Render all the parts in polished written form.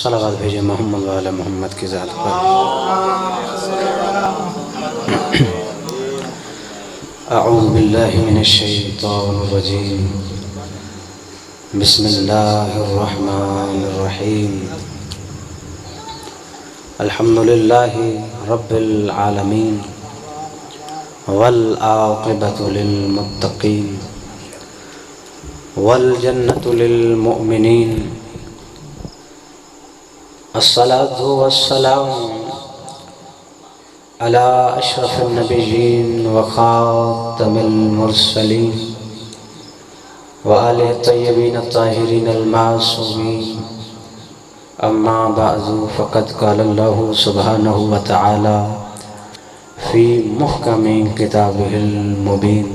صلوات بھیجے محمد والا محمد کی ذات پر۔ اعوذ باللہ من الشیطان الرجیم، بسم اللہ الرحمن الرحیم، الحمد للہ رب العالمین، والعاقبۃ للمتقین، والجنۃ للمؤمنین، الصلاة والسلام على اشرف النبیین وخاتم المرسلین وآلہ الطیبین الطاہرین المعصومین، اما بعد فقد قال اللہ سبحانہ وتعالی فی محکم کتابہ المبین،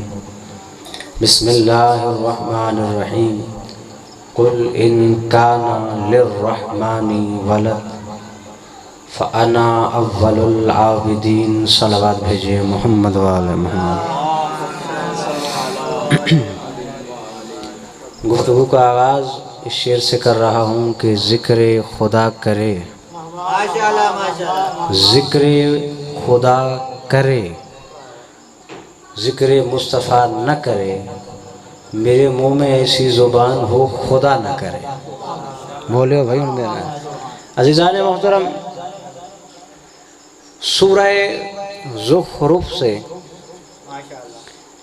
بسم اللہ الرحمن الرحیم، قل ان کان للرحمن ولد فانا اول العابدین۔ صلوات بھیجئے محمد وآل محمد۔ گفتگو کا آغاز اس شعر سے کر رہا ہوں کہ ذکر خدا کرے، ذکر خدا کرے، ذکر مصطفیٰ نہ کرے، میرے منہ میں ایسی زبان ہو خدا نہ کرے۔ بولے بھائی ان میں عزیزان محترم، سورہ زخرف سے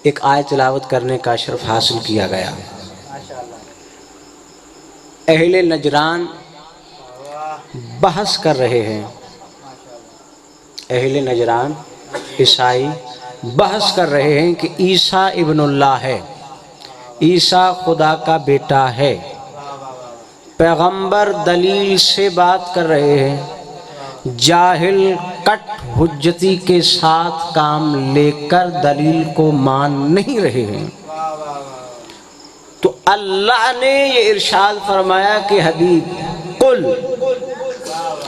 ایک آیت تلاوت کرنے کا شرف حاصل کیا گیا۔ اہل نجران بحث کر رہے ہیں، اہل نجران عیسائی بحث کر رہے ہیں کہ عیسیٰ ابن اللہ ہے، عیسیٰ خدا کا بیٹا ہے۔ پیغمبر دلیل سے بات کر رہے ہیں، جاہل کٹ حجتی کے ساتھ کام لے کر دلیل کو مان نہیں رہے ہیں۔ تو اللہ نے یہ ارشاد فرمایا کہ حبیب قل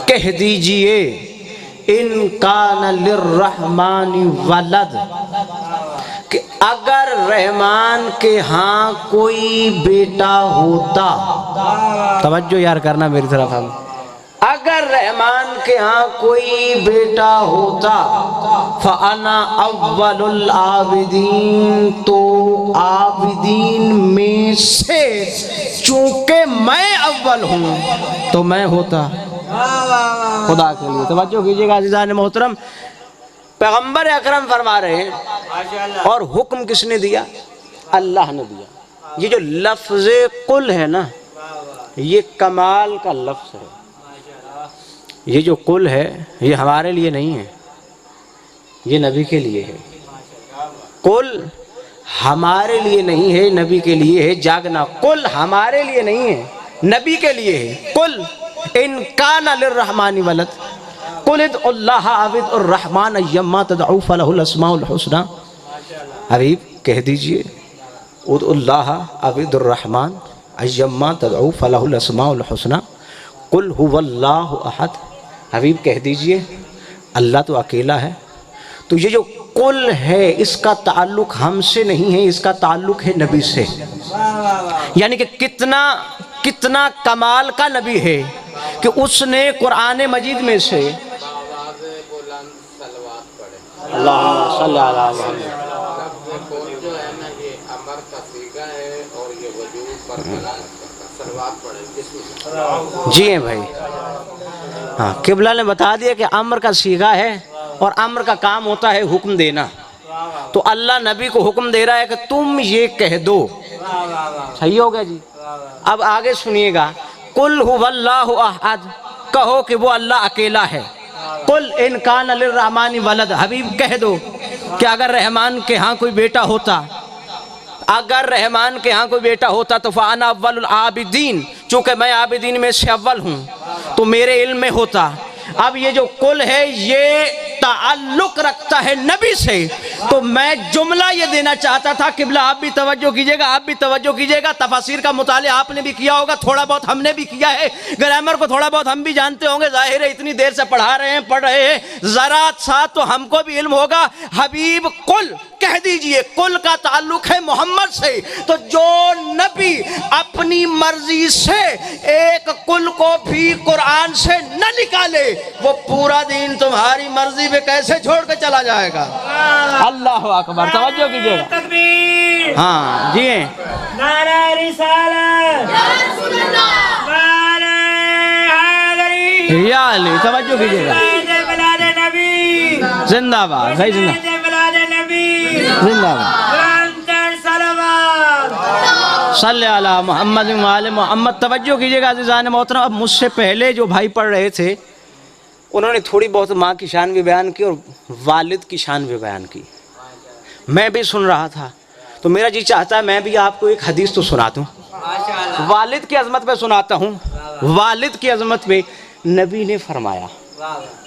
کہہ دیجئے ان کان للرحمن ولد، کہ اگر رحمان کے ہاں کوئی بیٹا ہوتا، توجہ یار کرنا میری طرف، ہم اگر رحمان کے ہاں کوئی بیٹا ہوتا فانا اول العابدین، تو عابدین میں سے چونکہ میں اول ہوں تو میں ہوتا خدا کے لیے۔ توجہ کیجئے گا عزیزان محترم، پیغمبر اکرم فرما رہے ہیں، اور حکم کس نے دیا؟ اللہ نے دیا۔ یہ جو لفظ قل ہے نا، یہ کمال کا لفظ ہے۔ یہ جو قل ہے یہ ہمارے لیے نہیں ہے، یہ نبی کے لیے ہے۔ قل ہمارے لیے نہیں ہے، نبی کے لیے ہے۔ جاگنا، قل ہمارے لیے نہیں ہے، نبی کے لیے ہے۔ قل ان کان للرحمن ولد، قل ادعوا اللہ او ادعوا الرحمن ایما تدعوا فلہ الاسماء الحسنی۔ حبیب کہہ دیجئے ادعوا اللہ او ادعوا الرحمن ایما تدعوا فلہ الاسماء الحسنی، قل هو اللہ احد۔ حبیب کہہ دیجئے اللہ تو اکیلا ہے۔ تو یہ جو قل ہے اس کا تعلق ہم سے نہیں ہے، اس کا تعلق ہے نبی سے۔ یعنی کہ کتنا کمال کا نبی ہے کہ اس نے قرآن مجید میں سے اللہم صلی علی محمد، جی ہیں بھائی، ہاں قبلہ نے بتا دیا کہ امر کا صیغہ ہے، اور امر کا کام ہوتا ہے حکم دینا۔ تو اللہ نبی کو حکم دے رہا ہے کہ تم یہ کہہ دو۔ صحیح ہو گیا جی؟ اب آگے سنیے گا، قل هو اللہ احد، کہو کہ وہ اللہ اکیلا ہے۔ قل ان کان للرحمن ولد، حبیب کہہ دو کہ اگر رحمان کے ہاں کوئی بیٹا ہوتا، اگر رحمان کے ہاں کوئی بیٹا ہوتا تو فانا اول العابدین، چونکہ میں عابدین میں سے اول ہوں تو میرے علم میں ہوتا۔ اب یہ جو قل ہے یہ تعلق رکھتا ہے نبی سے، تو میں جملہ یہ دینا چاہتا تھا، قبلہ آپ بھی توجہ کیجئے گا، آپ بھی توجہ کیجئے گا، تفاسیر کا مطالعہ آپ نے بھی کیا ہوگا، تھوڑا بہت ہم نے بھی کیا ہے، گرامر کو تھوڑا بہت ہم بھی جانتے ہوں گے، ظاہر ہے اتنی دیر سے پڑھا رہے ہیں، پڑھ رہے ہیں، ذرا ساتھ تو ہم کو بھی علم ہوگا۔ حبیب قل کہہ دیجئے، قل کا تعلق ہے محمد سے، تو جو نبی اپنی مرضی سے ایک قل کو بھی قرآن سے نہ نکالے، وہ پورا دین تمہاری مرضی پہ کیسے چھوڑ کے چلا جائے گا؟ اللہ اکبر، توجہ کیجئے گا۔ تکبیر، ہاں جی، نعرہ رسالت، یا رسول اللہ، نعرہ حیدری، یا علی، توجہ کیجئے گا۔ بلاد نبی، زندہ باد بھائی، زندہ بلاد نبی، زندہ باد، برانتر صلوات، صلی علی محمد و آل محمد۔ توجہ کیجئے گا عزیزان محترم، اب مجھ سے پہلے جو بھائی پڑھ رہے تھے انہوں نے تھوڑی بہت ماں کی شان بھی بیان کی اور والد کی شان بھی بیان کی، میں بھی سن رہا تھا، تو میرا جی چاہتا ہے میں بھی آپ کو ایک حدیث تو سناتا ہوں، والد کی عظمت پہ سناتا ہوں۔ والد کی عظمت پہ نبی نے فرمایا،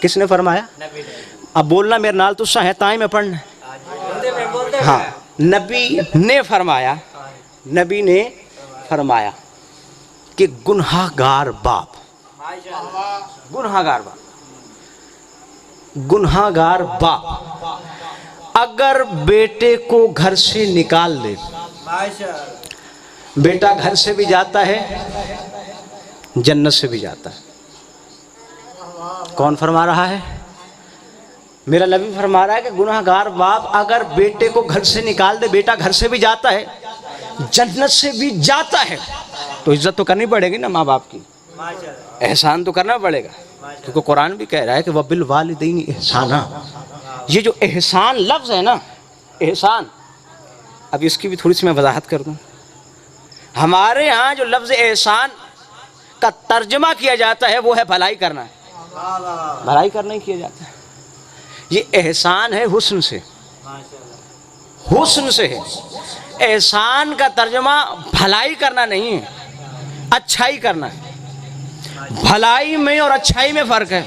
کس نے فرمایا؟ اب بولنا میرے نال تو ہے تائیں میں پڑھنا، ہاں، نبی نے فرمایا، نبی نے فرمایا کہ گنہگار باپ، گنہگار باپ، گنہگار باپ اگر بیٹے کو گھر سے نکال دے، بیٹا گھر سے بھی جاتا ہے جنت سے بھی جاتا ہے۔ کون فرما رہا ہے؟ میرا نبی فرما رہا ہے کہ گنہگار باپ اگر بیٹے کو گھر سے نکال دے، بیٹا گھر سے بھی جاتا ہے جنت سے بھی جاتا ہے۔ تو عزت تو کرنی پڑے گی نا ماں باپ کی، احسان تو کرنا پڑے گا، کیونکہ قرآن بھی کہہ رہا ہے کہ وَبِالْوَالِدَيْنِ احسانا۔ یہ جو احسان لفظ ہے نا، احسان، اب اس کی بھی تھوڑی سی میں وضاحت کر دوں۔ ہمارے ہاں جو لفظ احسان کا ترجمہ کیا جاتا ہے وہ ہے بھلائی کرنا، بھلائی کرنا ہی کیا جاتا ہے۔ یہ احسان ہے حسن سے، حسن سے ہے۔ احسان کا ترجمہ بھلائی کرنا نہیں ہے، اچھائی کرنا ہے۔ بھلائی میں اور اچھائی میں فرق ہے۔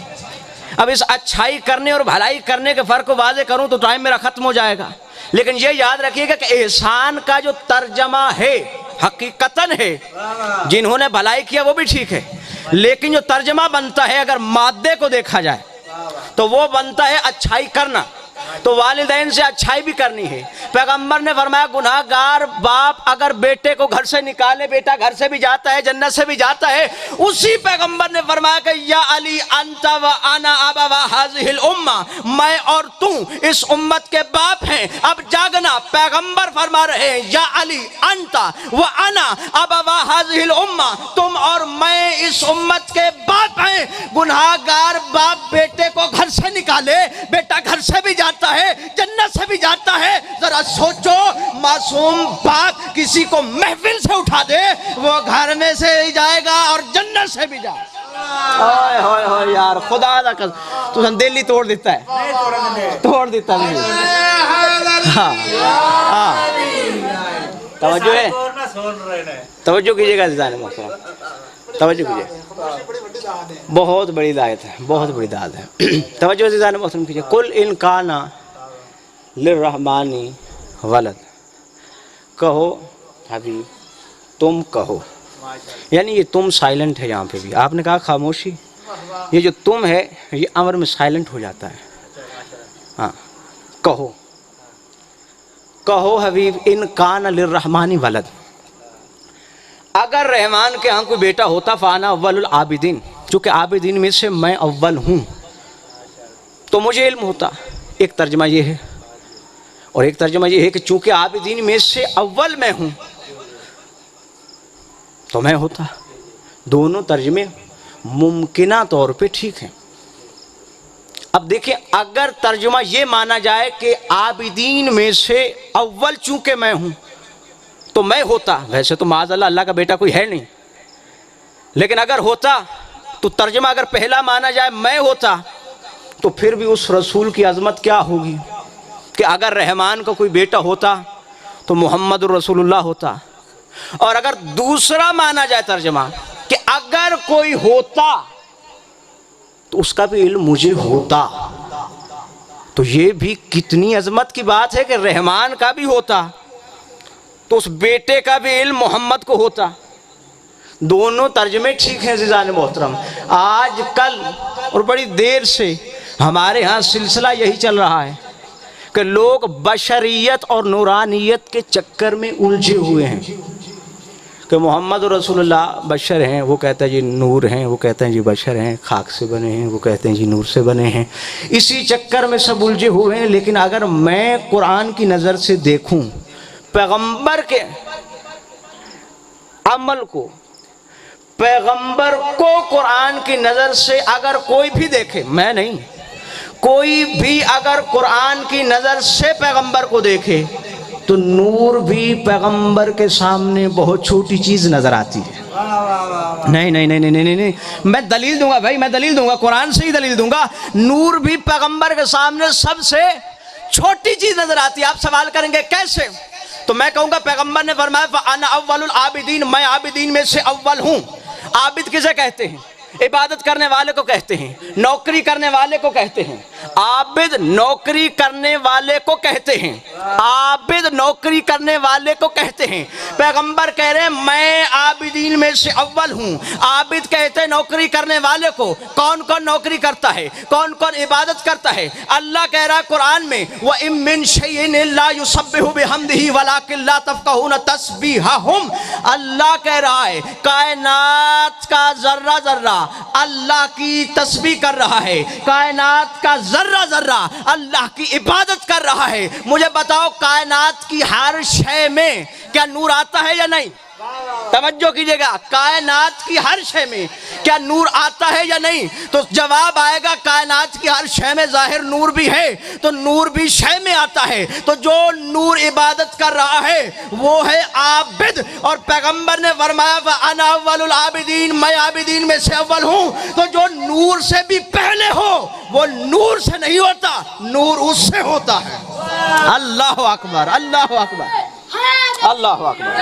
اب اس اچھائی کرنے اور بھلائی کرنے کے فرق کو واضح کروں تو ٹائم میرا ختم ہو جائے گا، لیکن یہ یاد رکھیے گا کہ احسان کا جو ترجمہ ہے حقیقتاً ہے، جنہوں نے بھلائی کیا وہ بھی ٹھیک ہے، لیکن جو ترجمہ بنتا ہے اگر مادے کو دیکھا جائے تو وہ بنتا ہے اچھائی کرنا۔ تو والدین سے اچھائی بھی کرنی ہے۔ پیغمبر نے فرمایا گناہگار باپ اگر بیٹے کو گھر سے نکالے، بیٹا گھر سے بھی جاتا ہے جنت سے بھی جاتا ہے۔ اسی پیغمبر نے فرمایا کہ یا علی انت و انا ابوا هذه الامہ، میں اور تو اس امت کے باپ ہیں۔ اب جاگنا، پیغمبر فرما رہے ہیں یا علی انت و انا ابوا هذه الامہ، تم اور میں اس امت کے باپ ہیں۔ گناہگار باپ بیٹے کو گھر سے نکالے، بیٹا گھر سے بھی جاتا ہے جنت سے بھی جاتا ہے۔ ذرا سوچو، معصوم باپ کسی کو محفل سے اٹھا دے وہ گھر میں سے ہی جائے گا اور جنت سے بھی جائے گا۔ اوئے ہوئے ہوئے یار، خدا دا قسم تو سن دلی توڑ دیتا ہے، توڑ دیتا ہے۔ ہاں ہاں، توجہ ہے، توجہ کیجئے گا عزیزان محترم، توجہ کیجئے، بہت بڑی دعوت ہے، بہت بڑی دعوت ہے۔ توجہ عزیزان محترم کیجئے۔ قل ان کان للرحمن ولد، کہو حبیب تم کہو، یعنی یہ تم سائلنٹ ہے یہاں پہ بھی، آپ نے کہا خاموشی، یہ جو تم ہے یہ امر میں سائلنٹ ہو جاتا ہے۔ ہاں، کہو، کہو حبیب ان کان للرحمن ولد، اگر رحمان کے ہاں کوئی بیٹا ہوتا فانا اول العابدین، چونکہ عابدین میں سے میں اول ہوں تو مجھے علم ہوتا۔ ایک ترجمہ یہ ہے، اور ایک ترجمہ یہ ہے کہ چونکہ عابدین میں سے اول میں ہوں تو میں ہوتا۔ دونوں ترجمے ممکنہ طور پہ ٹھیک ہیں۔ اب دیکھیں، اگر ترجمہ یہ مانا جائے کہ عابدین میں سے اول چونکہ میں ہوں تو میں ہوتا، ویسے تو معاذ اللہ اللہ کا بیٹا کوئی ہے نہیں، لیکن اگر ہوتا تو ترجمہ اگر پہلا مانا جائے میں ہوتا تو پھر بھی اس رسول کی عظمت کیا ہوگی کہ اگر رحمان کا کوئی بیٹا ہوتا تو محمد الرسول اللہ ہوتا۔ اور اگر دوسرا مانا جائے ترجمہ کہ اگر کوئی ہوتا تو اس کا بھی علم مجھے ہوتا، تو یہ بھی کتنی عظمت کی بات ہے کہ رحمان کا بھی ہوتا تو اس بیٹے کا بھی علم محمد کو ہوتا. دونوں ترجمے ٹھیک ہیں عزیزان محترم. آج کل اور بڑی دیر سے ہمارے ہاں سلسلہ یہی چل رہا ہے کہ لوگ بشریت اور نورانیت کے چکر میں الجھے ہوئے ہیں کہ محمد رسول اللہ بشر ہیں، وہ کہتا ہے جی نور ہیں، وہ کہتے ہیں جی بشر ہیں، خاک سے بنے ہیں، وہ کہتے ہیں جی نور سے بنے ہیں. اسی چکر میں سب الجھے ہوئے ہیں. لیکن اگر میں قرآن کی نظر سے دیکھوں پیغمبر کے عمل کو، پیغمبر کو قرآن کی نظر سے اگر کوئی بھی دیکھے، میں نہیں، کوئی بھی اگر قرآن کی نظر سے پیغمبر کو دیکھے تو نور بھی پیغمبر کے سامنے بہت چھوٹی چیز نظر آتی ہے. نہیں نہیں نہیں نہیں نہیں نہیں، میں دلیل دوں گا بھائی، میں دلیل دوں گا، قرآن سے ہی دلیل دوں گا. نور بھی پیغمبر کے سامنے سب سے چھوٹی چیز نظر آتی ہے. آپ سوال کریں گے کیسے؟ تو میں کہوں گا پیغمبر نے فرمایا فَأَنَا أَوَّلُ الْعَابِدِينَ، میں عابدین میں سے اول ہوں. عابد کسے کہتے ہیں؟ عبادت کرنے والے کو کہتے ہیں، نوکری کرنے والے کو کہتے ہیں. عابد نوکری کرنے والے کو کہتے ہیں، عابد نوکری کرنے والے کو کہتے ہیں. پیغمبر کہہ رہے ہیں میں عابدین میں سے اول ہوں. عابد کہتے ہیں نوکری کرنے والے کو. کون کون نوکری کرتا ہے؟ کون کون عبادت کرتا ہے؟ اللہ کہہ رہا ہے قرآن میں وَإِن مِّن شَيْءٍ إِلَّا يُسَبِّحُ بِحَمْدِهِ وَلَٰكِن لَّا تَفْقَهُونَ تَسْبِيحَهُمْ. اللہ کہہ رہا ہے کائنات کا ذرہ ذرہ اللہ کی تسبیح کر رہا ہے، کائنات کا ذرہ ذرہ اللہ کی عبادت کر رہا ہے. مجھے بتاؤ کائنات کی ہر شے میں کیا نور آتا ہے یا نہیں؟ توجہ کیجئے گا، کائنات کی ہر شے میں کیا نور آتا ہے یا نہیں؟ تو جواب آئے گا کائنات کی ہر شے میں ظاہر نور بھی ہے تو نور بھی شے میں آتا ہے. تو جو نور عبادت کر رہا ہے وہ ہے عابد. اور پیغمبر نے فرمایا وَأَنَا أَوَّلُ الْعَابِدِينَ، میں عابدین میں سے اول ہوں. تو جو نور سے بھی پہلے ہو وہ نور سے نہیں ہوتا، نور اس سے ہوتا ہے. اللہ اکبر، اللہ اکبر، اللہ اکبر.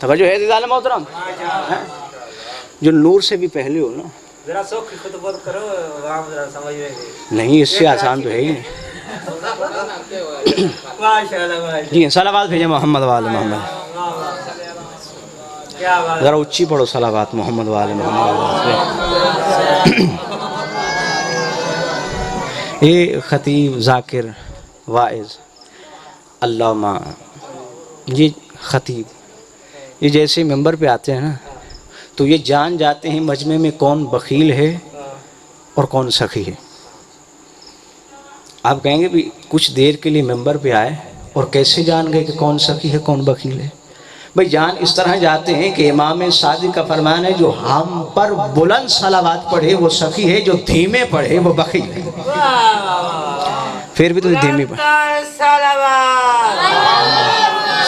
توجہ ہے عزیزان محترم؟ جو نور سے بھی پہلے ہو نا، ذرا سوکھ کی خطبت کرو، عوام ذرا سمجھ میں نہیں، اس سے آسان تو ہے ہی نہیں. ماشاءاللہ. جی صلوات بھیجیں محمد وآل محمد. کیا بات، ذرا اچھی پڑھو صلوات محمد وآل محمد. یہ خطیب، ذاکر، واعظ، علامہ، یہ خطیب، یہ جیسے ممبر پہ آتے ہیں نا تو یہ جان جاتے ہیں مجمع میں کون بخیل ہے اور کون سخی ہے. آپ کہیں گے بھی کچھ دیر کے لیے ممبر پہ آئے اور کیسے جان گئے کہ کون سخی ہے کون بخیل ہے؟ بھئی جان اس طرح جاتے ہیں کہ امام صادق کا فرمان ہے جو ہم پر بلند صلوات پڑھے وہ سخی ہے، جو دھیمے پڑھے وہ بخیل ہے. پھر بھی تو دھیمی پڑھے.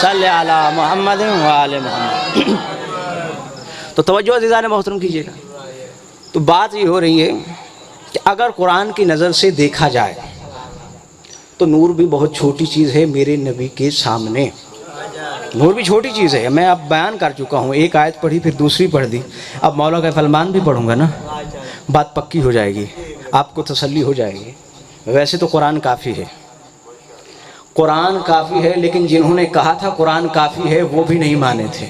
صلی علی محمد وآل محمد. تو توجہ عزیزان محترم کیجئے گا. تو بات یہ ہو رہی ہے کہ اگر قرآن کی نظر سے دیکھا جائے تو نور بھی بہت چھوٹی چیز ہے میرے نبی کے سامنے. نور بھی چھوٹی چیز ہے. میں اب بیان کر چکا ہوں، ایک آیت پڑھی پھر دوسری پڑھ دی، اب مولا کا فرمان بھی پڑھوں گا نا، بات پکی ہو جائے گی، آپ کو تسلی ہو جائے گی. ویسے تو قرآن کافی ہے، قرآن کافی ہے، لیکن جنہوں نے کہا تھا قرآن کافی ہے وہ بھی نہیں مانے تھے.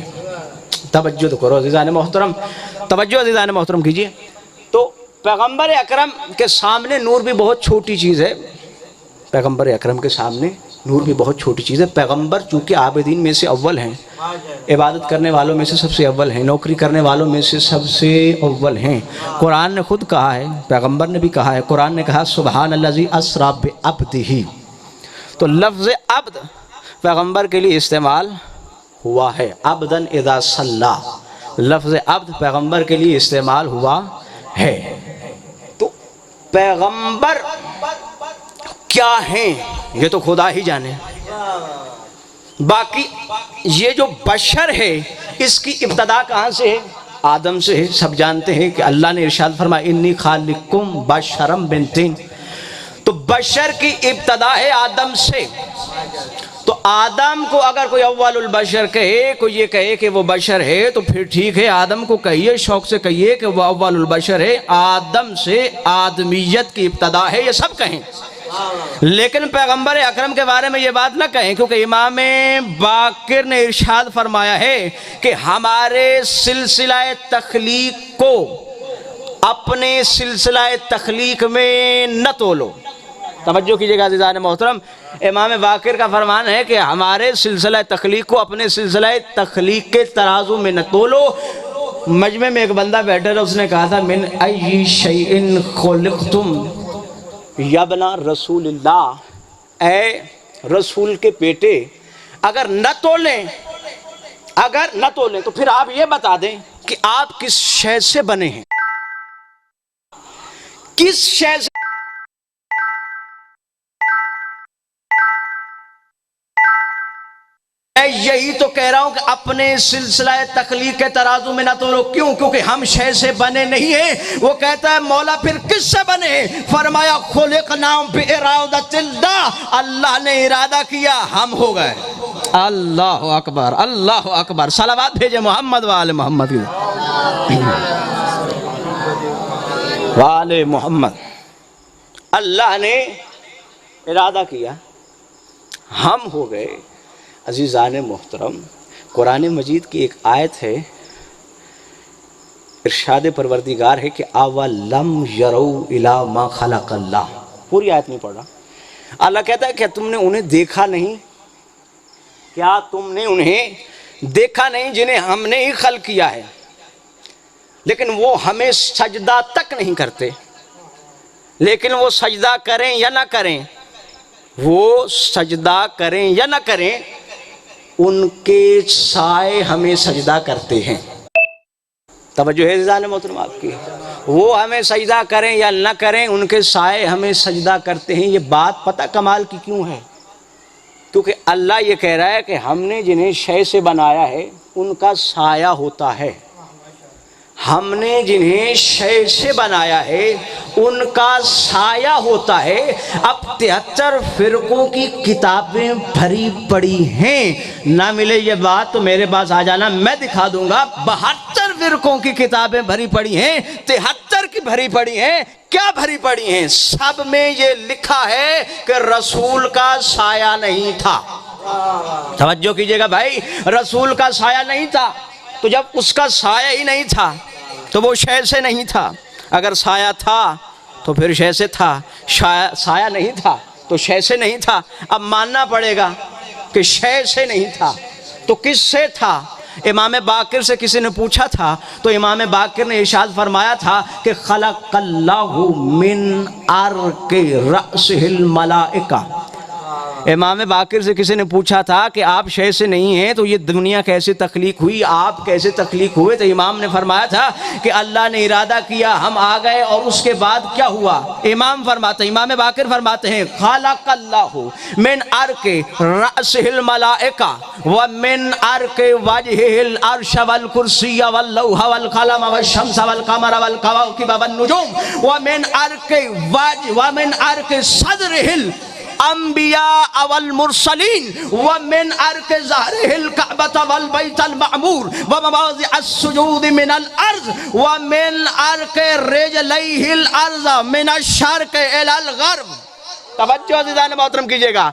توجہ تو کرو عزیزان محترم، توجہ عزیزان محترم کیجئے. تو پیغمبر اکرم کے سامنے نور بھی بہت چھوٹی چیز ہے. پیغمبر اکرم کے سامنے نور بھی بہت چھوٹی چیز ہے. پیغمبر چونکہ عابدین میں سے اول ہیں، عبادت کرنے والوں میں سے سب سے اول ہیں، نوکری کرنے والوں میں سے سب سے اول ہیں. قرآن نے خود کہا ہے، پیغمبر نے بھی کہا ہے، قرآن نے کہا سبحان الذی اسریٰ بعبدہ. تو لفظ عبد پیغمبر کے لیے استعمال ہوا ہے. عبداً اذا صلی، لفظ عبد پیغمبر کے لیے استعمال ہوا ہے. تو پیغمبر کیا ہیں یہ تو خدا ہی جانے. باقی یہ جو بشر ہے اس کی ابتدا کہاں سے ہے؟ آدم سے ہے. سب جانتے ہیں کہ اللہ نے ارشاد فرمایا انی خالقکم بشرا من طین. تو بشر کی ابتدا ہے آدم سے. تو آدم کو اگر کوئی اول البشر کہے، کوئی یہ کہے کہ وہ بشر ہے تو پھر ٹھیک ہے، آدم کو کہیے، شوق سے کہیے کہ وہ اول البشر ہے، آدم سے آدمیت کی ابتدا ہے، یہ سب کہیں، لیکن پیغمبر اکرم کے بارے میں یہ بات نہ کہیں، کیونکہ امام باقر نے ارشاد فرمایا ہے کہ ہمارے سلسلہ تخلیق کو اپنے سلسلہ تخلیق میں نہ تولو۔ توجہ کیجئے گا عزیزان محترم، امام باقر کا فرمان ہے کہ ہمارے سلسلہ تخلیق کو اپنے سلسلہ تخلیق کے ترازو میں نہ تولو۔ مجمع میں ایک بندہ بیٹھا تھا، اس نے کہا تھا من ای شیء خلقتم یا ابن رسول اللہ، اے رسول کے بیٹے، اگر نہ تولیں تو پھر آپ یہ بتا دیں کہ آپ کس شے سے بنے ہیں، کس شے سے۔ میں یہی تو کہہ رہا ہوں کہ اپنے سلسلہ تخلیق کے ترازو میں نہ تولو، کیوں؟ کیونکہ ہم شے سے بنے نہیں ہیں۔ وہ کہتا ہے مولا پھر کس سے بنے ہیں؟ فرمایا خلقنا بارادۃ اللہ، اللہ نے ارادہ کیا ہم ہو گئے۔ اللہ اکبر، اللہ اکبر، صلوات بھیجے محمد وآل محمد وآل محمد۔ اللہ نے ارادہ کیا ہم ہو گئے۔ عزیزان محترم، قرآن مجید کی ایک آیت ہے، ارشاد پروردگار ہے کہ اولم یروا الی ما خلق اللہ، پوری آیت نہیں پڑھ رہا۔ اللہ کہتا ہے کہ تم نے انہیں دیکھا نہیں، کیا تم نے انہیں دیکھا نہیں جنہیں ہم نے ہی خلق کیا ہے، لیکن وہ ہمیں سجدہ تک نہیں کرتے، لیکن وہ سجدہ کریں یا نہ کریں، وہ سجدہ کریں یا نہ کریں، ان کے سائے ہمیں سجدہ کرتے ہیں۔ توجہ ہے عزیزان محترم آپ کی، وہ ہمیں سجدہ کریں یا نہ کریں، ان کے سائے ہمیں سجدہ کرتے ہیں۔ یہ بات پتہ کمال کی کیوں ہے؟ کیونکہ اللہ یہ کہہ رہا ہے کہ ہم نے جنہیں شے سے بنایا ہے ان کا سایہ ہوتا ہے، ہم نے جنہیں شے سے بنایا ہے ان کا سایہ ہوتا ہے۔ اب 73 فرقوں کی کتابیں بھری پڑی ہیں، نہ ملے یہ بات تو میرے پاس آ جانا، میں دکھا دوں گا۔ 72 فرقوں کی کتابیں بھری پڑی ہیں، 73 کی بھری پڑی ہیں۔ کیا بھری پڑی ہیں؟ سب میں یہ لکھا ہے کہ رسول کا سایہ نہیں تھا۔ توجہ کیجئے گا بھائی، رسول کا سایہ نہیں تھا، تو جب اس کا سایہ ہی نہیں تھا تو وہ شے سے نہیں تھا۔ اگر سایہ تھا تو پھر شے سے تھا، سایہ نہیں تھا تو شے سے نہیں تھا۔ اب ماننا پڑے گا کہ شے سے نہیں تھا تو کس سے تھا؟ امام باقر سے کسی نے پوچھا تھا تو امام باقر نے ارشاد فرمایا تھا کہ خلق اللہ من عرق رأسہ الملائکہ۔ امام باقر سے کسی نے پوچھا تھا کہ آپ شے سے نہیں ہیں تو یہ دنیا کیسے تخلیق ہوئی، آپ کیسے تخلیق ہوئے؟ تو امام نے فرمایا تھا کہ اللہ نے ارادہ کیا ہم آ گئے، اور اس کے بعد کیا ہوا؟ امام باقر فرماتے ہیں خلق اللہ من عرق رأسہ الملائکہ ومن عرق وجہہ العرش والکرسی واللوح والقلم والشمس والقمر والکواکب والنجوم ومن عرق صدرہ الانبیاء والمرسلین ومن عرق ظہرہ الکعبۃ والبیت المعمور ومواضع السجود من الارض ومن عرق رجلیہ الارض من الشرق الی الغرب۔ توجہ عزیزان محترم کیجئے گا،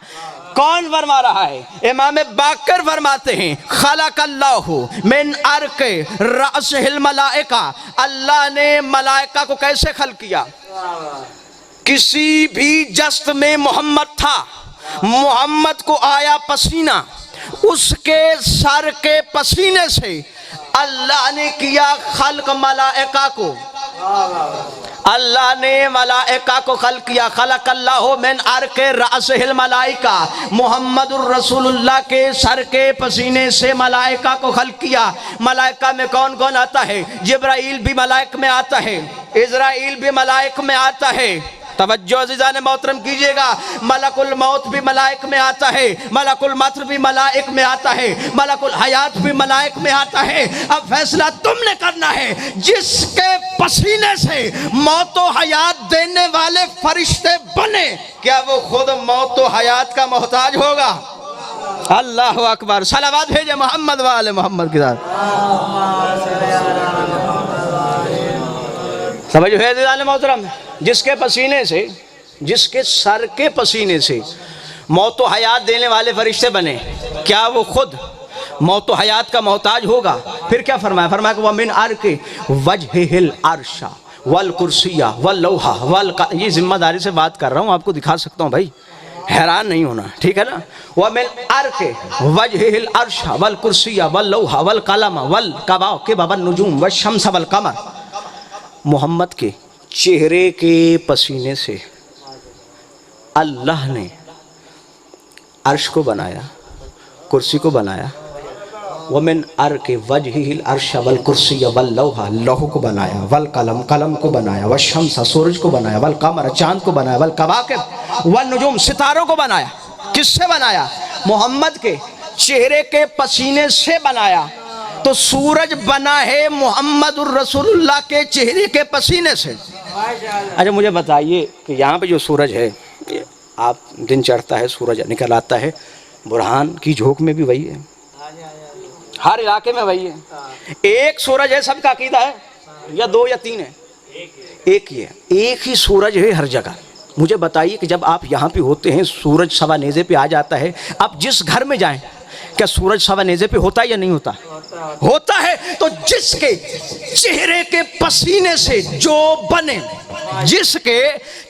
کون فرما رہا ہے؟ امام باقر فرماتے ہیں خلق اللہ من عرق رأسہ الملائکہ، اللہ نے ملائکہ کو کیسے خلق کیا؟ کسی بھی جسد میں محمد تھا، محمد کو آیا پسینہ، اس کے سر کے پسینے سے اللہ نے کیا خلق ملائکہ کو، اللہ نے ملائکہ کو خلق کیا۔ خلق اللہ من عرق رأسہ الملائکہ، محمد الرسول اللہ کے سر کے پسینے سے ملائکہ کو خلق کیا۔ ملائکہ میں کون کون آتا ہے؟ جبرائیل بھی ملائک میں آتا ہے، اسرائیل بھی ملائک میں آتا ہے۔ توجہ عزیزان محترم کیجئے گا، ملک الموت بھی ملائک میں آتا ہے، ملک المطر بھی ملائک میں آتا ہے، ملک الحیات بھی ملائک میں آتا ہے۔ اب فیصلہ تم نے کرنا ہے، جس کے پسینے سے موت و حیات دینے والے فرشتے بنے، کیا وہ خود موت و حیات کا محتاج ہوگا؟ اللہ اکبر، صلوات بھیجے محمد والے محمد کے ساتھ. سمجھو ہے عزیزان محترم، جس کے پسینے سے، جس کے سر کے پسینے سے موت و حیات دینے والے فرشتے بنے، کیا وہ خود موت و حیات کا محتاج ہوگا؟ پھر کیا فرمایا؟ فرمایا کہ وَمِنْ عَرْقِ وَجْهِهِ الْعَرْشَ وَالْكُرْسِيَّ وَاللَّوْحَ یہ ذمہ داری سے بات کر رہا ہوں، آپ کو دکھا سکتا ہوں بھائی، حیران نہیں ہونا، ٹھیک ہے نا؟ وَمِنْ عَرْقِ وَجْهِهِ الْعَرْشَ وَالْكُرْسِيَّ وَاللَّوْحَ وَالْقَلَمَ وَالْكَوَاكِبَ وَالنُّجُومَ وَالشَّمْسَ وَالْقَمَرَ، محمد کے چہرے کے پسینے سے اللہ نے عرش کو بنایا، کرسی کو بنایا. وَمِنْ عَرْقِ وَجْهِهِ الْعَرْشَ وَالْكُرْسِيَّ وَاللَّوْحَ لوح کو بنایا، وَالْقَلَمَ قلم کو بنایا، وَالشَّمْسَ سورج کو بنایا، وَالْقَمَرَ چاند کو بنایا، وَالْكَوَاكِبَ وَالنُّجُومَ ستاروں کو بنایا. کس سے بنایا؟ محمد کے چہرے کے پسینے سے بنایا. تو سورج بنا ہے محمد الرسول اللہ کے چہرے کے پسینے سے. اچھا مجھے بتائیے کہ یہاں پہ جو سورج ہے، آپ دن چڑھتا ہے سورج نکل آتا ہے، برہان کی جھوک میں بھی وہی ہے، ہر علاقے میں وہی ہے. ایک سورج ہے، سب کا عقیدہ ہے، یا دو یا تین ہے؟ ایک ہی ہے، ایک ہی سورج ہے ہر جگہ. مجھے بتائیے کہ جب آپ یہاں پہ ہوتے ہیں، سورج سوا نیزے پہ آ جاتا ہے، آپ جس گھر میں جائیں کیا سورج سوا نیزے پہ ہوتا ہے یا نہیں ہوتا؟ ہوتا ہے. تو جس کے چہرے کے پسینے سے جو بنے، جس کے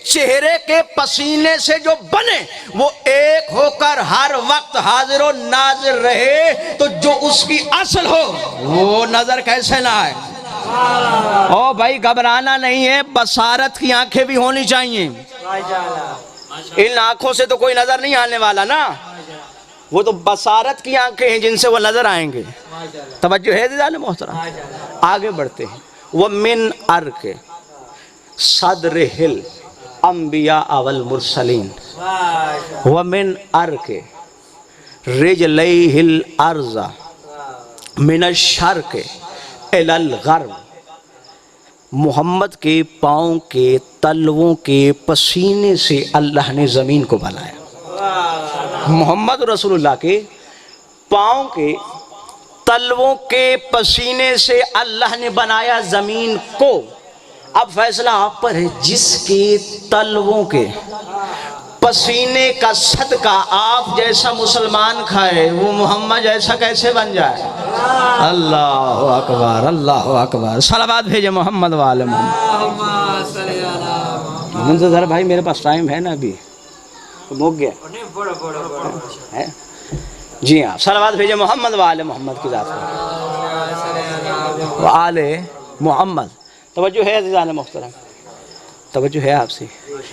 چہرے کے پسینے سے جو بنے، وہ ایک ہو کر ہر وقت حاضر و ناظر رہے، تو جو اس کی اصل ہو وہ نظر کیسے نہ آئے؟ او بھائی گھبرانا نہیں ہے، بصارت کی آنکھیں بھی ہونی چاہیے. ان آنکھوں سے تو کوئی نظر نہیں آنے والا نا، وہ تو بصارت کی آنکھیں ہیں جن سے وہ نظر آئیں گے. توجہ ہے عزیزان محترم، آگے بڑھتے ہیں. وَمِنْ عَرْقِ صَدْرِهِ الْأَنْبِيَاءَ وَالْمُرْسَلِينَ وَمِنْ عَرْقِ رِجْلَيْهِ الْأَرْضَ مِنَ الشَّرْقِ إِلَى الْغَرْبِ. محمد کے پاؤں کے تلووں کے پسینے سے اللہ نے زمین کو بنایا. محمد رسول اللہ کے پاؤں کے تلووں کے پسینے سے اللہ نے بنایا زمین کو. اب فیصلہ آپ پر ہے، جس کے تلووں کے پسینے کا صدقہ آپ جیسا مسلمان کھائے، وہ محمد جیسا کیسے بن جائے؟ اللہ اکبر، اللہ اکبر. صلوات بھیجے محمد والے محمد. منتظر بھائی میرے پاس ٹائم ہے نا ابھی؟ موک گیا ہے؟ جی ہاں، صلوات بھیجے محمد والے محمد کی ذات پر، آل محمد. توجہ ہے عزیزان محترم، توجہ ہے آپ سے.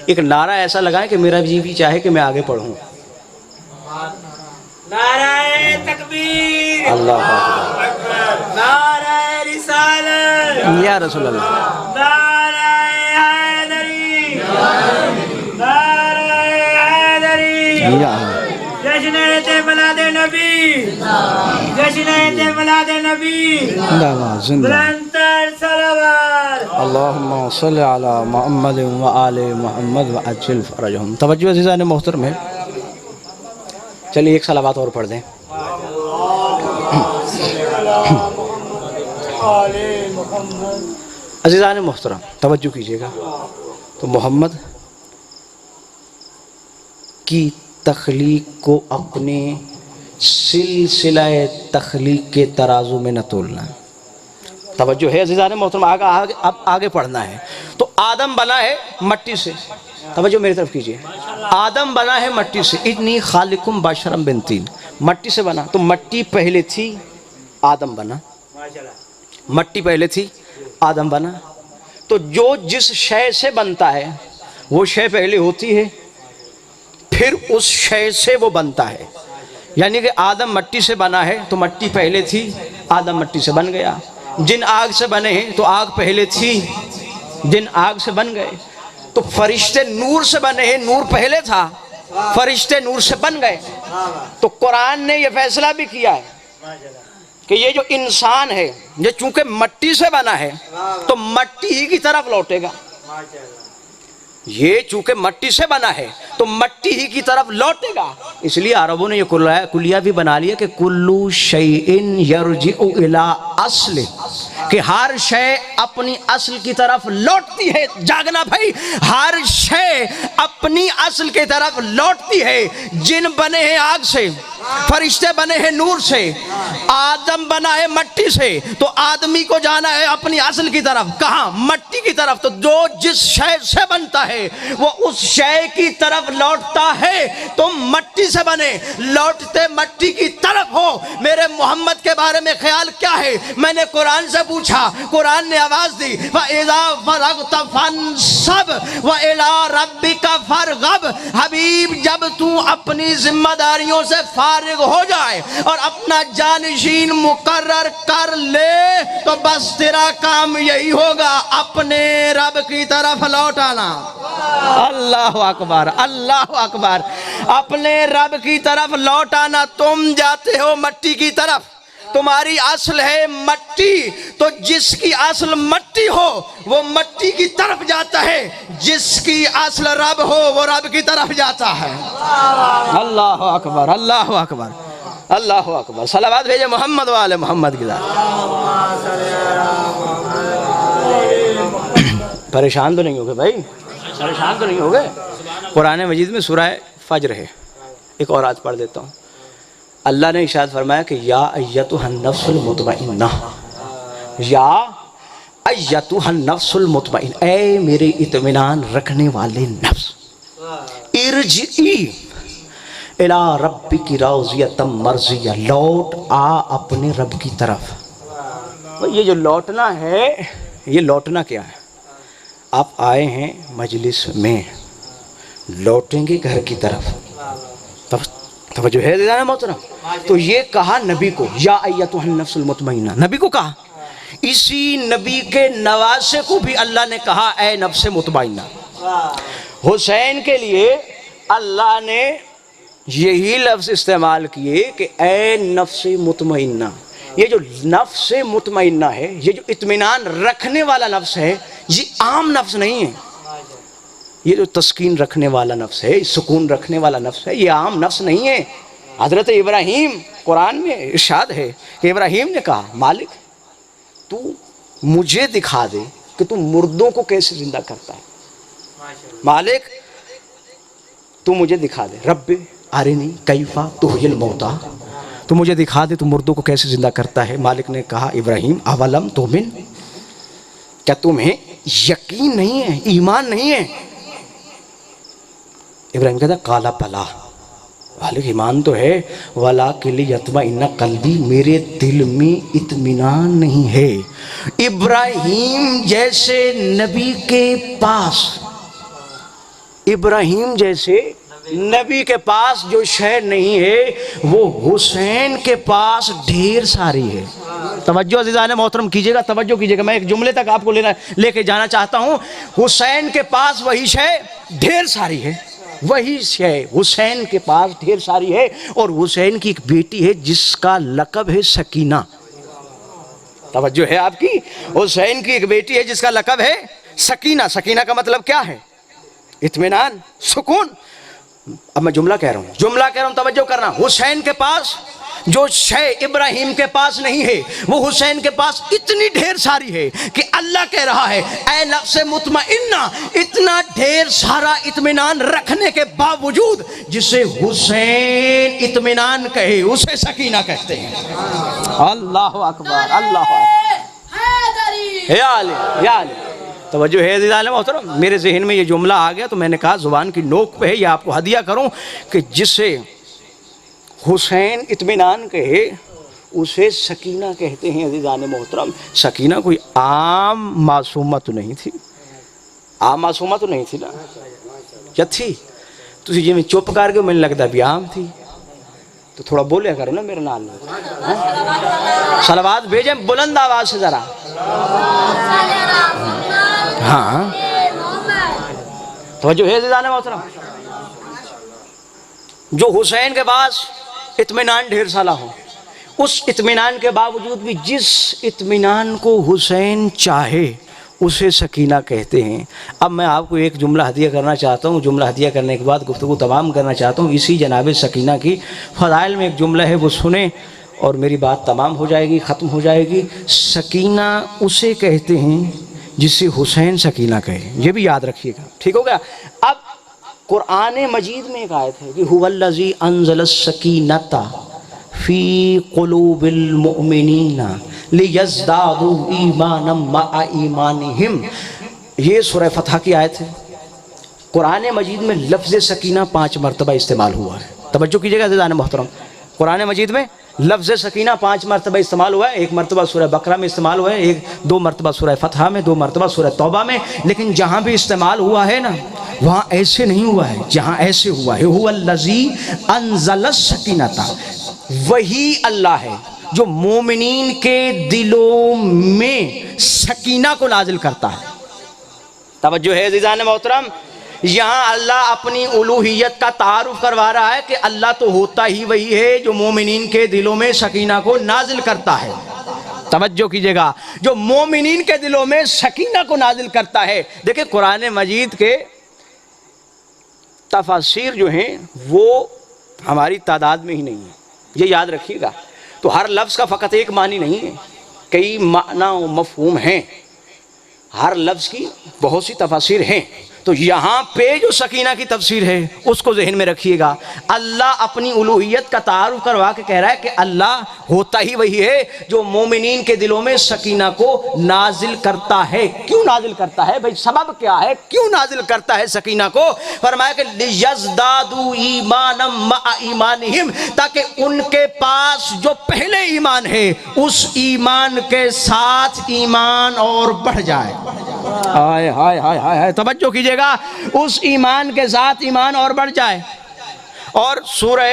ایک نعرہ ایسا لگائیں کہ میرا جی بھی چاہے کہ میں آگے پڑھوں. نعرہ تکبیر، اللہ اکبر، نعرہ رسالت یا رسول اللہ، نعرہ حیدری، نعرہ حیدری، جشن میلاد نبی، جشن میلاد نبی، بلندتر صلوات. اللہم صلی علی محمد و آل محمد و عجل فرجہم. توجہ عزیزان محترم ہے، چلیے ایک صلوات اور پڑھ دیں. عزیزان محترم توجہ کیجئے گا. تو محمد کی تخلیق کو اپنے سلسلہ تخلیق کے ترازو میں نہ تولنا. توجہ ہے عزیزان محترم، اب آگے پڑھنا ہے. تو آدم بنا ہے مٹی سے، توجہ میری طرف کیجئے. آدم بنا ہے مٹی سے، انی خالقم بشرم من طین، مٹی سے بنا. تو مٹی پہلے تھی، آدم بنا. مٹی پہلے تھی، آدم بنا. تو جو جس شے سے بنتا ہے وہ شے پہلے ہوتی ہے، پھر اس شے سے وہ بنتا ہے. یعنی کہ آدم مٹی سے بنا ہے تو مٹی پہلے تھی، آدم مٹی سے بن گیا. جن آگ سے بنے ہیں تو آگ پہلے تھی، جن آگ سے بن گئے. تو فرشتے نور سے بنے ہیں، نور پہلے تھا، فرشتے نور سے بن گئے. تو قرآن نے یہ فیصلہ بھی کیا ہے کہ یہ جو انسان ہے یہ چونکہ مٹی سے بنا ہے تو مٹی ہی کی طرف لوٹے گا. یہ چونکہ مٹی سے بنا ہے تو مٹی ہی کی طرف لوٹے گا. اس لیے عربوں نے یہ کلیہ بھی بنا لیا کہ کلو شیئن یرجع الی اصل، کہ ہر شے اپنی اصل کی طرف لوٹتی ہے. جاگنا بھائی، ہر شے اپنی اصل کی طرف لوٹتی ہے. جن بنے ہیں آگ سے، فرشتے بنے ہیں نور سے، آدم بنا ہے مٹی سے، تو آدمی کو جانا ہے اپنی اصل کی طرف. کہاں؟ مٹی کی طرف. تو جو جس شے سے بنتا ہے وہ اس شے کی طرف لوٹتا ہے. تم مٹی سے بنے، لوٹتے مٹی کی طرف ہو. میرے محمد کے بارے میں خیال کیا ہے؟ میں نے قرآن سے پوچھا، قرآن نے آواز دی وَإِذَا فَرَغْتَ فَانصَبْ وَإِلَىٰ رَبِّكَ فَارْغَب. حبیب جب تو اپنی ذمہ داریوں سے فارغ ہو جائے اور اپنا جانشین مقرر کر لے تو بس تیرا کام یہی ہوگا، اپنے رب کی طرف لوٹ آنا. اللہ اکبر، اللہ اکبر. اپنے رب کی طرف لوٹ آنا. تم جاتے ہو مٹی کی طرف، تمہاری اصل ہے مٹی، تو جس کی اصل مٹی ہو وہ مٹی کی طرف جاتا ہے، جس کی اصل رب ہو وہ رب کی طرف جاتا ہے. اللہ اکبر، اللہ اکبر، اللہ اکبر. صلوات بھیجے محمد والے محمد کی ذات. پریشان تو نہیں ہوگے بھائی؟ پریشان تو نہیں ہوگے؟ قرآن مجید میں سورہ فجر ہے. ایک اور آیت پڑھ دیتا ہوں. اللہ نے ارشاد فرمایا کہ یا ایتھا النفس المطمئنہ، یا ایتھا النفس المطمئنہ، اے میرے اطمینان رکھنے والے نفس، ارجعی الی ربک راضیۃ مرضیہ، لوٹ آ اپنے رب کی طرف. یہ جو لوٹنا ہے، یہ لوٹنا کیا ہے؟ آپ آئے ہیں مجلس میں، لوٹیں گے گھر کی طرف. توجہ ہے دیدان محترم. تو یہ کہا نبی کو، یا ایتھا النفس المطمئنہ، نبی کو کہا. اسی نبی کے نواسے کو بھی اللہ نے کہا اے نفس مطمئنہ. حسین کے لیے اللہ نے یہی لفظ استعمال کیے کہ اے نفس مطمئنہ. یہ جو نفس مطمئنہ ہے، یہ جو اطمینان رکھنے والا نفس ہے، یہ عام نفس نہیں ہے. یہ جو تسکین رکھنے والا نفس ہے، سکون رکھنے والا نفس ہے، یہ عام نفس نہیں ہے. حضرت ابراہیم، قرآن میں ارشاد ہے کہ ابراہیم نے کہا مالک تو مجھے دکھا دے کہ تو مردوں کو کیسے زندہ کرتا ہے. مالک تو مجھے دکھا دے، رب ارنی کیف تحیی الموتیٰ، تو مجھے دکھا دے تو مردوں کو کیسے زندہ کرتا ہے. مالک نے کہا ابراہیم اولم تؤمن، کیا تمہیں یقین نہیں ہے، ایمان نہیں ہے؟ ابراہیم کہتا قال بلی، مالک ایمان تو ہے، ولیکن لیطمئن قلبی، میرے دل میں اطمینان نہیں ہے. ابراہیم جیسے نبی کے پاس، ابراہیم جیسے نبی کے پاس جو شے نہیں ہے وہ حسین کے پاس ڈھیر ساری ہے. توجہ عزیزان محترم کیجئے گا، توجہ کیجئے گا. میں ایک جملے تک آپ کو لے کے جانا چاہتا ہوں. حسین کے پاس وہی شے ڈھیر ساری ہے، وہی شے حسین کے پاس ڈھیر ساری ہے. اور حسین کی ایک بیٹی ہے جس کا لقب ہے سکینہ. توجہ ہے آپ کی؟ حسین کی ایک بیٹی ہے جس کا لقب ہے سکینہ. سکینہ کا مطلب کیا ہے؟ اطمینان، سکون. اب میں جملہ کہہ رہا ہوں، توجہ کرنا. حسین کے پاس جو شے ابراہیم کے پاس نہیں ہے وہ حسین کے پاس اتنی ڈھیر ساری ہے کہ اللہ کہہ رہا ہے اے نفس مطمئنہ، اتنا ڈھیر سارا اطمینان رکھنے کے باوجود جسے حسین اطمینان کہے اسے سکینہ کہتے ہیں. اللہ اکبر، اللہ اکبر. یا علی، یا علی. توجہ ہے عزیزان محترم. میرے ذہن میں یہ جملہ آ گیا تو میں نے کہا زبان کی نوک پہ ہے، یہ آپ کو ہدیہ کروں کہ جسے حسین اطمینان کہے اسے سکینہ کہتے ہیں. عزیزان محترم سکینہ کوئی عام معصومہ تو نہیں تھی، عام معصومہ تو نہیں تھی نا. کیا تھی؟ تسی جی میں چپ کر کے میں لگتا بھی عام تھی تو تھوڑا بولے کرو نا میرے نال. صلوات بھیجیں بلند آواز سے ذرا. ہاں توجہ ہے عزیزان محترم. جو حسین کے پاس اطمینان ڈھیر سالہ ہو، اس اطمینان کے باوجود بھی جس اطمینان کو حسین چاہے اسے سکینہ کہتے ہیں۔ اب میں آپ کو ایک جملہ ہدیہ کرنا چاہتا ہوں، جملہ ہدیہ کرنے کے بعد گفتگو تمام کرنا چاہتا ہوں۔ اسی جناب سکینہ کی فضائل میں ایک جملہ ہے، وہ سنیں اور میری بات تمام ہو جائے گی، ختم ہو جائے گی۔ سکینہ اسے کہتے ہیں جسے حسین سکینہ کہے، یہ بھی یاد رکھیے گا، ٹھیک ہو گیا؟ اب قرآن مجید میں ایک آیت ہے کہ هو الذی انزل السکینۃ فی قلوب المؤمنین لیزدادوا ایمانا مع ایمانہم، یہ سورہ فتح کی آیت ہے۔ قرآن مجید میں لفظ سکینہ 5 مرتبہ استعمال ہوا ہے، توجہ کیجیے گا عزیزان محترم۔ قرآن مجید میں لفظ سکینہ 5 مرتبہ استعمال ہوا ہے، 1 مرتبہ سورہ بقرہ میں استعمال ہوا ہے، 2 مرتبہ سورہ فتح میں، 2 مرتبہ سورہ توبہ میں، لیکن جہاں بھی استعمال ہوا ہے نا وہاں ایسے نہیں ہوا ہے، جہاں ایسے ہوا ہے هو الذی انزل السکینۃ، وہی اللہ ہے جو مومنین کے دلوں میں سکینہ کو نازل کرتا ہے۔ توجہ ہے عزیزان محترم، یہاں اللہ اپنی الوہیت کا تعارف کروا رہا ہے کہ اللہ تو ہوتا ہی وہی ہے جو مومنین کے دلوں میں سکینہ کو نازل کرتا ہے۔ توجہ کیجئے گا، جو مومنین کے دلوں میں سکینہ کو نازل کرتا ہے۔ دیکھیں قرآن مجید کے تفاسیر جو ہیں وہ ہماری تعداد میں ہی نہیں ہے، یہ یاد رکھیے گا۔ تو ہر لفظ کا فقط ایک معنی نہیں ہے، کئی معنی و مفہوم ہیں، ہر لفظ کی بہت سی تفاسیر ہیں۔ تو یہاں پہ جو سکینہ کی تفسیر ہے اس کو ذہن میں رکھیے گا۔ اللہ اپنی الوہیت کا تعارف کروا کے کہہ رہا ہے کہ اللہ ہوتا ہی وہی ہے جو مومنین کے دلوں میں سکینہ کو نازل کرتا ہے۔ کیوں نازل کرتا ہے بھائی؟ سبب کیا ہے؟ کیوں نازل کرتا ہے سکینہ کو؟ فرمایا کہ لیزدادوا ایمانا مع ایمانہم، تاکہ ان کے پاس جو پہلے ایمان ہے اس ایمان کے ساتھ ایمان اور بڑھ جائے۔ ہائے ہائے ہائے ہائے، توجہ کیجئے گا، اس ایمان کے ساتھ ایمان اور بڑھ جائے۔ اور سورہ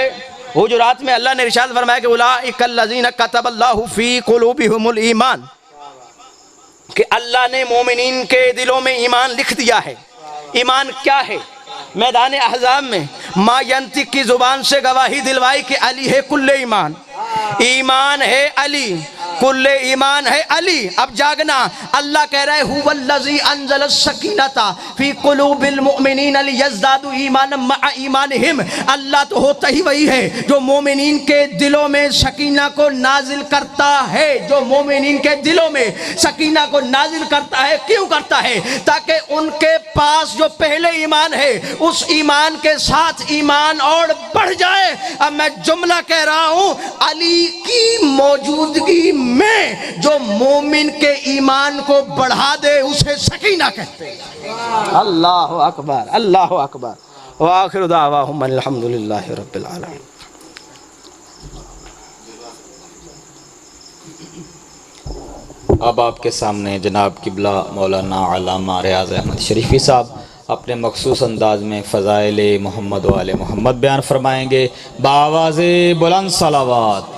حجرات میں اللہ نے ارشاد فرمایا کہ اولئک الذین کتب اللہ فی قلوبہم الایمان، کہ اللہ نے مومنین کے دلوں میں ایمان لکھ دیا ہے۔ ایمان کیا ہے؟ میدان احزاب میں ما ینطق کی زبان سے گواہی دلوائی کہ علی ہے کل ایمان، ایمان ہے علی، کل ایمان ہے علی۔ اب جاگنا، اللہ کہہ رہے هو الذی انزل السکینۃ فی قلوب المؤمنین لیزدادوا ایمانا مع ایمانہم، اللہ تو ہوتا ہی وہی ہے جو مومنین کے دلوں میں سکینہ کو نازل کرتا ہے، جو مومنین کے دلوں میں سکینہ کو نازل کرتا ہے۔ کیوں کرتا ہے؟ تاکہ ان کے پاس جو پہلے ایمان ہے اس ایمان کے ساتھ ایمان اور بڑھ جائے۔ اب میں جملہ کہہ رہا ہوں، علی کی موجودگی میں جو مومن کے ایمان کو بڑھا دے اسے سکینہ کہتے ہیں۔ اللہ اکبر، اللہ اکبر، وآخر دعواہم الحمدللہ رب العالمین۔ اب آپ کے سامنے جناب قبلہ مولانا علامہ ریاض احمد شریفی صاحب اپنے مخصوص انداز میں فضائل محمد و آل محمد بیان فرمائیں گے، بآواز بلند صلوات۔